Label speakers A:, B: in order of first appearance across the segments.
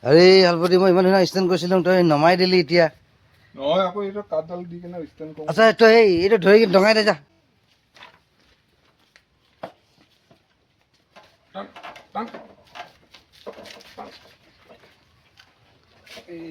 A: আৰে হালপতি মই ইমান ধুনীয়া ষ্টেণ্ড কৰিছিলোঁ তই নমাই দিলি এতিয়া
B: নহয় আকৌ এইটো কাঠডাল দি কিনে ষ্টেণ্ড কৰোঁ
A: আচ্ছা তই এইটো ধৰি ডঙাই দে যা
B: টান টান এই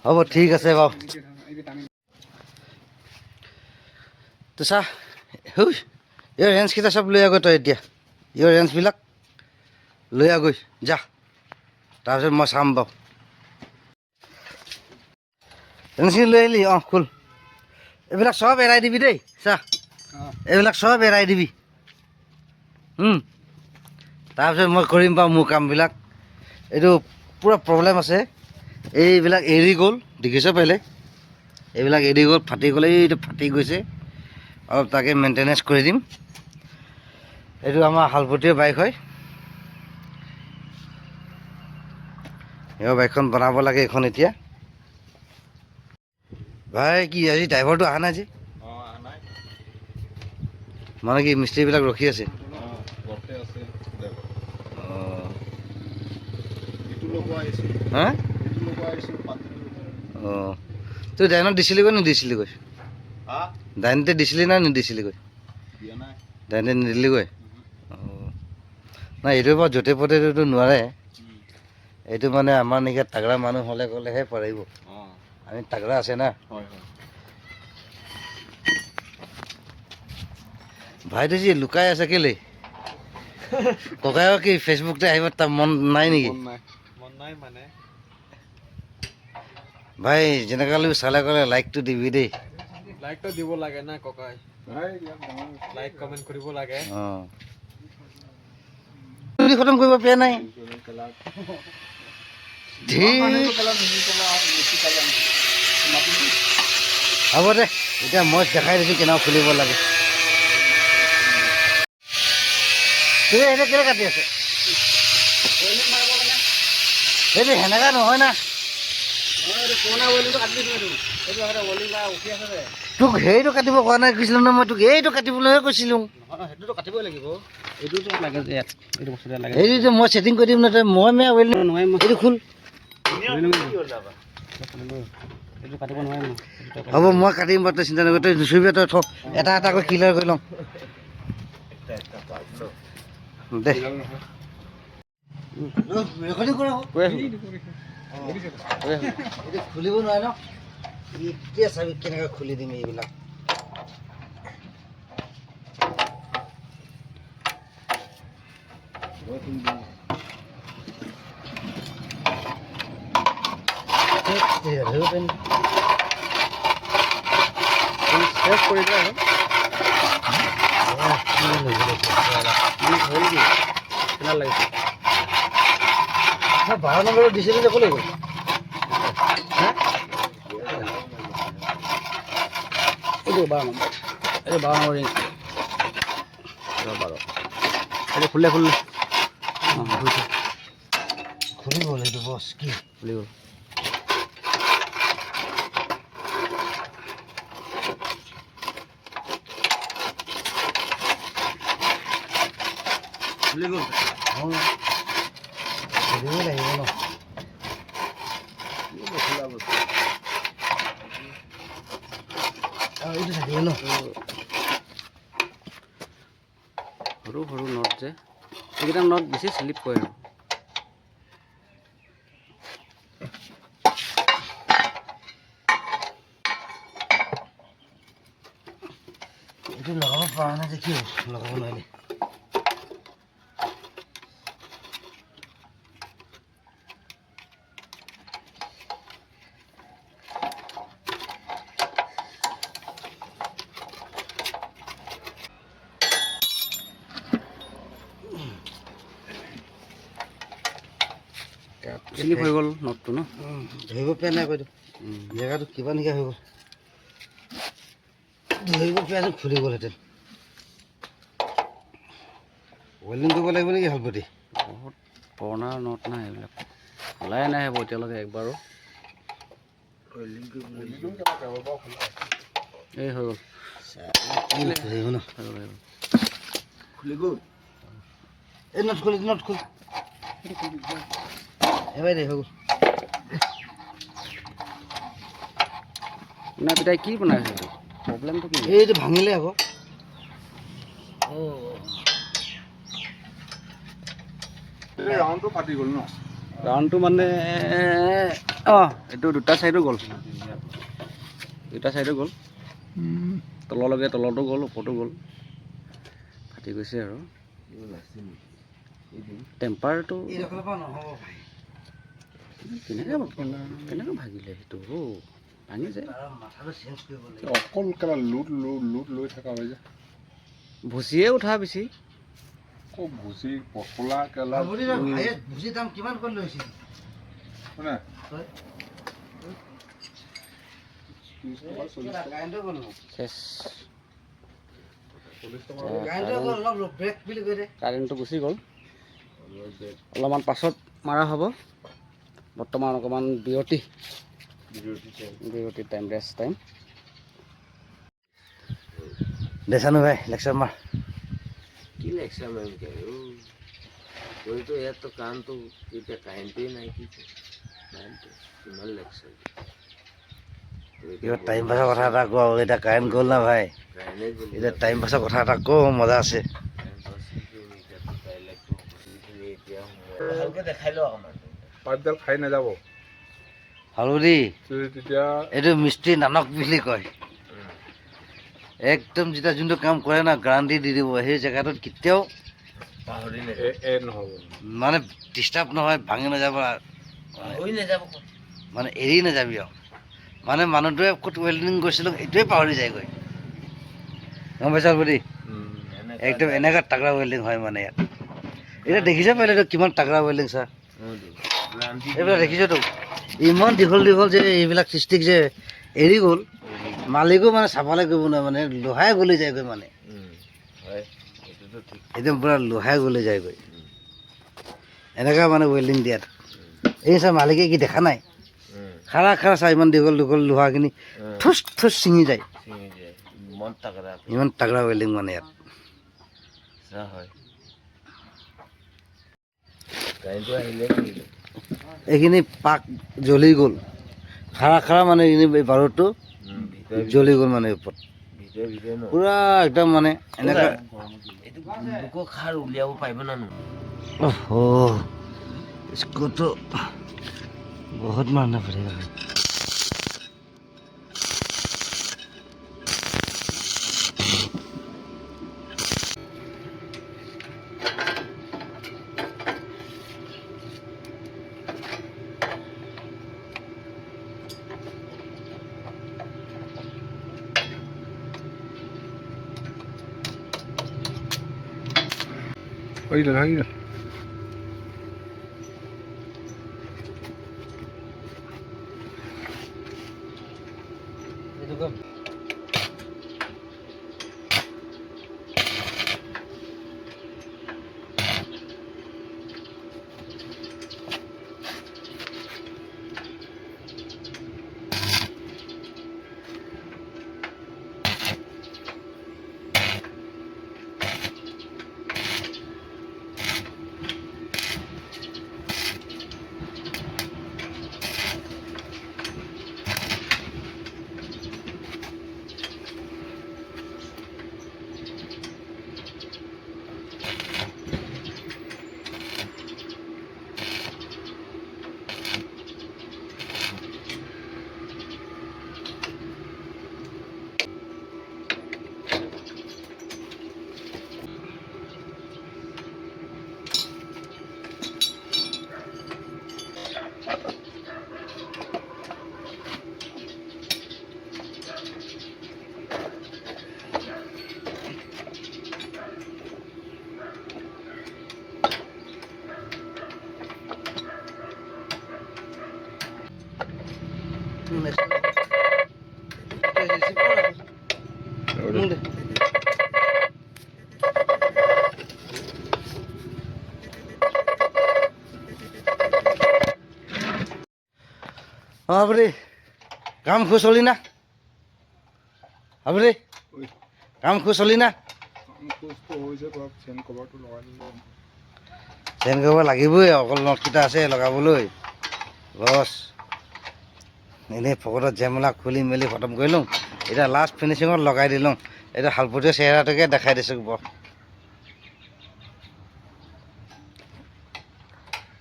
A: হ'ব ঠিক আছে বাৰু তো চা ইয়াৰ ৰেঞ্জকেইটা চব লৈ আগৈ তই এতিয়া ইয়াৰ ৰেঞ্জবিলাক লৈ আগৈ যা তাৰপিছত মই চাম বাৰু ৰেঞ্জখিনি লৈ আহিলি অঁ খোল এইবিলাক চব এৰাই দিবি দেই চা এইবিলাক চব এৰাই দিবি তাৰপিছত মই কৰিম বাৰু মোৰ কামবিলাক এইটো পূৰা প্ৰব্লেম আছে এইবিলাক এৰি গ'ল দেখিছ পাৰিলে এইবিলাক এৰি গ'ল ফাটি গ'লে এইটো ফাটি গৈছে অলপ তাকে মেইনটেনেঞ্চ কৰি দিম এইটো আমাৰ হালপতীয়া বাইক হয় এই বাইকখন বনাব লাগে এইখন এতিয়া ভাই কি আজি ড্ৰাইভাৰটো অহা নাই যে মানে কি মিস্ত্ৰীবিলাক ৰখি আছে হা অঁ তই ডাইনত দিছিলিগৈ নিদিছিলিগৈ ডাইনতে দিছিলি না নিদিছিলিগৈ ডাইনতে নিদিলিগৈ অঁ নাই এইটো বাৰু য'তে প'তেতো নোৱাৰে এইটো মানে আমাৰ নিচিনা তাগৰা মানুহ হ'লে গ'লেহে পাৰিব আমি তাগৰা আছে না ভাইটো যি লুকাই আছে কেলে ককায়ক কি ফেচবুকতে আহিব তাৰ মন নাই নেকি ভাই যেনেকৈ চালে ক'লে লাইকটো দিবি দেই
C: লাইকটো দিব লাগে না ককাই লাইক কমেণ্ট কৰিব লাগে
A: অঁ খতম কৰিব পৰা নাই হ'ব দে এতিয়া মই দেখাই দিছোঁ কেনেকৈ খুলিব লাগে সেইটো কেলে কাটি আছে সেইটো সেনেকা নহয় না তোক সেইটো কাটিব কোৱা নাই কৈছিলোঁ ন মই তোক এইটো কাটিবলৈহে কৈছিলোঁ
C: সেইটোতো কাটিবই লাগিব এইটোতো লাগে যে এইটো বস্তু লাগে
A: এইটো মই ছেটিং কৰি দিম ন তই মই
C: নোৱাৰিম
A: এইটো খোল
C: এইটো কাটিব নোৱাৰিম
A: হ'ব মই কাটিম বাৰু তই চিন্তা নকৰি তই নুচুবি তই থ এটা এটাকৈ ক্লিয়াৰ কৰি লওঁ দে ৰেকৰ্ডিং কৰা এইটো খুলিব নোৱাৰে ন এতিয়া চাবি কেনেকৈ খুলি দিম এইবিলাক বাৰ নম্বৰত দিছিলোঁ যে ক'লৈ গ'ল
C: এইটো 12 নম্বৰ এইটো 12 নম্বৰ ৰিং 12 এইটো খুলিলে
A: খুলি গ'ল এইটো বছ কি
C: খুলি গ'ল
A: খুলি গ'ল খুলিব লাগিব ন এইটো থাকিলে ন
C: সৰু সৰু নট যে এইকেইটা নট বেছি শ্লিপ কৰে আৰু
A: এইটো লগাব পৰা নাই যে কিয় লগাব নোৱাৰিলে
C: শ্লিপ হৈ গ'ল নটটো ন
A: ধৰিব পৰা নাই কৈতো জেগাটো কিবা নিকা হৈ গ'ল ধৰিব পৰা খুলি গ'লহেঁতেন ৱেল্ডিং কৰিব লাগিব নেকি হালপতি
C: বহুত পুৰণা নট নাই এইবিলাক খোলাই নাই হ'ব এতিয়ালৈকে একবাৰো এই হৈ গ'ল
A: খুলি গ'ল এই নট খুলি নট খুল এবাৰ দে হৈ গ'ল
C: না পিতাই কি বনাইছে প্ৰব্লেমটো কি
A: এইটো ভাঙিলে আকৌ
B: ৰাউণ্ডটো ফাটি গ'ল ন
C: ৰাউণ্ডটো মানে অঁ এইটো দুটা চাইডো গ'ল দুটা চাইডো গ'ল তললৈকে তলতো গ'ল ওপৰতো গ'ল ফাটি গৈছে আৰু টেম্পাৰটো কেনেকৈ ভাগিলে সেইটো ভাঙি যায়
A: মাথাটো চেঞ্জ কৰিব লাগিব
B: অকল কেলা লোট লৈ থকা হয় যে
C: ভুচিয়ে উঠা বেছি
B: আকৌ ভুচি পচলা কেলা
A: ভুজি দাম কিমান কৰি লৈছিল
B: হয়নে
A: হয়
B: 30 টকা 40 টকা
A: কাৰেণ্টটো গ'ল
C: চেচ
B: 40 টকা
A: কাৰেণ্টটো গ'ল অলপ ব্ৰেক বুলি কৈ দে
C: কাৰেণ্টটো গুচি গ'ল অলপমান পাছত মাৰা হ'ব বৰ্তমান অকণমান বিৰতি টাইম ৰেষ্ট টাইম
A: দেখানো ভাই লেকচাৰ মাৰ
D: কি লেকচাৰ মাৰিম কে তইতো ইয়াততো কামটো এতিয়া কাৰেণ্টেই নাই কি কাৰেণ্টটো কিমান লেকচাৰ
A: কিবা টাইম পাছৰ কথা এটা কওঁ এতিয়া কাৰেণ্ট গ'ল না ভাই
D: কাৰেণ্টে গ'ল
A: এতিয়া টাইম পাছৰ কথা এটা কওঁ মজা আছে
D: এতিয়া ভালকৈ দেখাই লওঁ অকণমান
B: পাতডাল খাই নাযাব
A: হালধি
B: তেতিয়া
A: এইটো মিস্ত্ৰী নানক বুলি কয় একদম যেতিয়া যোনটো কাম কৰে না গেৰাণ্টি দি দিব সেই জেগাটোত কেতিয়াও
D: পাহৰি
B: নহ'ব
A: মানে ডিষ্টাৰ্ব নহয় ভাঙি নাযাব
D: হৈ নাযাব
A: মানে এৰি নাযাবি আৰু মানে মানুহটোৱে ক'ত ৱেল্ডিং কৰিছিলোঁ এইটোৱে পাহৰি যায়গৈ গম পাইছা বুলি একদম এনেকুৱা তাগৰা ৱেল্ডিং হয় মানে ইয়াত এতিয়া দেখিছে পাৰিলে কিমান তাগৰা ৱেল্ডিং ছাৰ এইবিলাক দেখিছোতো ইমান দীঘল যে এইবিলাক সৃষ্টিক যে এৰি গ'ল মালিকো মানে চাফালে কৰিব নোৱাৰে মানে লোহাই গলি যায়গৈ মানে একদম পূৰা লোহাই গলি যায়গৈ এনেকুৱা মানে ৱেল্ডিং দিয়াত এই ছাৰ মালিকে কি দেখা নাই খাৰা চাই ইমান দীঘল লোহাখিনি ঠুচ ছিঙি যায় ইমান তাগৰা ৱেল্ডিং মানে ইয়াত
D: হয় কাৰেণ্টটো আহিলে
A: এইখিনি পাক জ্বলি গ'ল খাৰা মানে এইখিনি বাৰুটো জ্বলি গ'ল মানে ওপৰত
D: ভিতৰে ন
A: পূৰা একদম মানে এনেকুৱা
D: এইটো লোকৰ খাৰ উলিয়াব পাৰিব নানো
A: इसको तो बहुत मारना पड़ेगा
B: ওই লাগি আপনি কাম খুব চলি না আপনি কাম খুব চলি না চেন কভাৰ লাগিবই অকল নটকেইটা আছে লগাবলৈ
A: বছ এনেই ফকটত জেমেলা খুলি মেলি খতম কৰি লওঁ এতিয়া লাষ্ট ফিনিচিঙত লগাই দি লওঁ এতিয়া হালপতীয়া চেহেৰাটোকে দেখাই দিছোঁ বৰ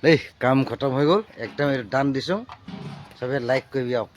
A: দেই কাম খতম হৈ গ'ল একদম এইটো ডান দিছোঁ চবে লাইক কৰিবি আৰু